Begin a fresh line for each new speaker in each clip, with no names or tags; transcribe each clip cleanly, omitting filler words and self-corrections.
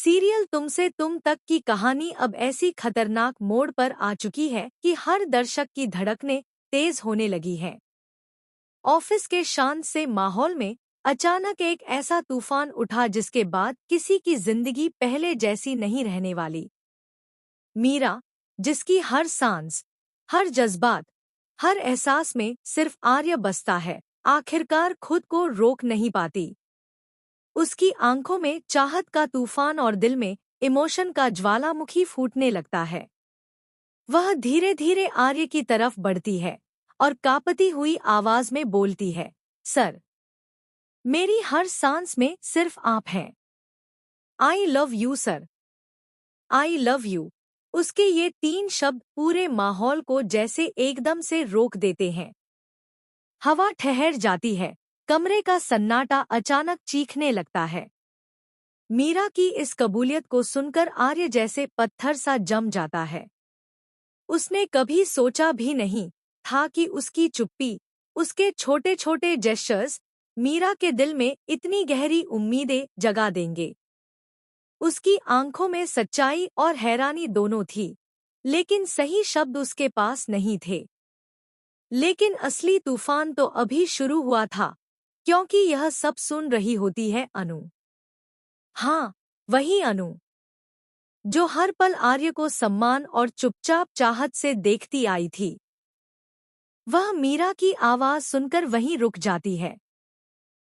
Serial तुमसे तुम तक की कहानी अब ऐसी खतरनाक मोड़ पर आ चुकी है कि हर दर्शक की धड़कनें तेज होने लगी हैं। ऑफिस के शांत से माहौल में अचानक एक ऐसा तूफान उठा जिसके बाद किसी की जिंदगी पहले जैसी नहीं रहने वाली। मीरा, जिसकी हर सांस, हर जज्बात, हर एहसास में सिर्फ आर्य बसता है, आखिरकार खुद को रोक नहीं पाती। उसकी आंखों में चाहत का तूफान और दिल में इमोशन का ज्वालामुखी फूटने लगता है। वह धीरे धीरे आर्य की तरफ बढ़ती है और कांपती हुई आवाज में बोलती है, सर, मेरी हर सांस में सिर्फ आप हैं। I love you sir, I love you. उसके ये 3 शब्द पूरे माहौल को जैसे एकदम से रोक देते हैं। हवा ठहर जाती है, कमरे का सन्नाटा अचानक चीखने लगता है। मीरा की इस कबूलियत को सुनकर आर्य जैसे पत्थर सा जम जाता है। उसने कभी सोचा भी नहीं था कि उसकी चुप्पी, उसके छोटे छोटे जेस्चर्स मीरा के दिल में इतनी गहरी उम्मीदें जगा देंगे। उसकी आंखों में सच्चाई और हैरानी दोनों थी, लेकिन सही शब्द उसके पास नहीं थे। लेकिन असली तूफान तो अभी शुरू हुआ था, क्योंकि यह सब सुन रही होती है अनु। हाँ, वही अनु, जो हर पल आर्य को सम्मान और चुपचाप चाहत से देखती आई थी। वह मीरा की आवाज सुनकर वहीं रुक जाती है।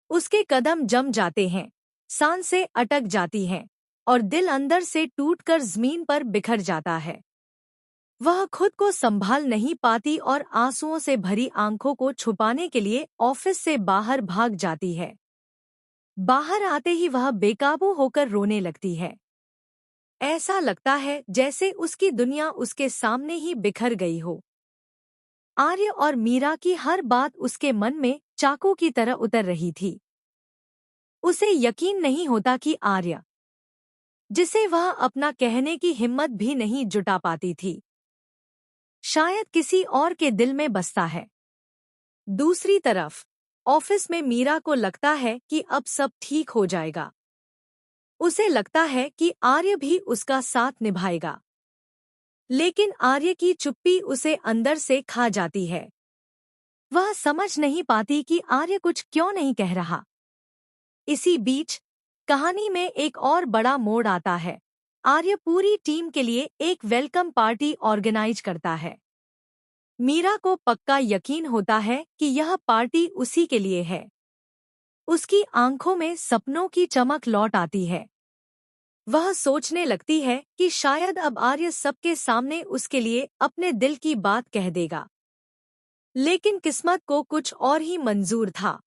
उसके कदम जम जाते हैं, सांसें अटक जाती हैं और दिल अंदर से टूटकर जमीन पर बिखर जाता है। वह खुद को संभाल नहीं पाती और आंसुओं से भरी आंखों को छुपाने के लिए ऑफिस से बाहर भाग जाती है। बाहर आते ही वह बेकाबू होकर रोने लगती है। ऐसा लगता है जैसे उसकी दुनिया उसके सामने ही बिखर गई हो। आर्य और मीरा की हर बात उसके मन में चाकू की तरह उतर रही थी। उसे यकीन नहीं होता कि आर्य, जिसे वह अपना कहने की हिम्मत भी नहीं जुटा पाती थी, शायद किसी और के दिल में बसता है। दूसरी तरफ ऑफिस में मीरा को लगता है कि अब सब ठीक हो जाएगा। उसे लगता है कि आर्य भी उसका साथ निभाएगा। लेकिन आर्य की चुप्पी उसे अंदर से खा जाती है। वह समझ नहीं पाती कि आर्य कुछ क्यों नहीं कह रहा। इसी बीच कहानी में एक और बड़ा मोड़ आता है। आर्य पूरी टीम के लिए एक वेलकम पार्टी ऑर्गेनाइज करता है। मीरा को पक्का यकीन होता है कि यह पार्टी उसी के लिए है। उसकी आंखों में सपनों की चमक लौट आती है। वह सोचने लगती है कि शायद अब आर्य सबके सामने उसके लिए अपने दिल की बात कह देगा। लेकिन किस्मत को कुछ और ही मंजूर था।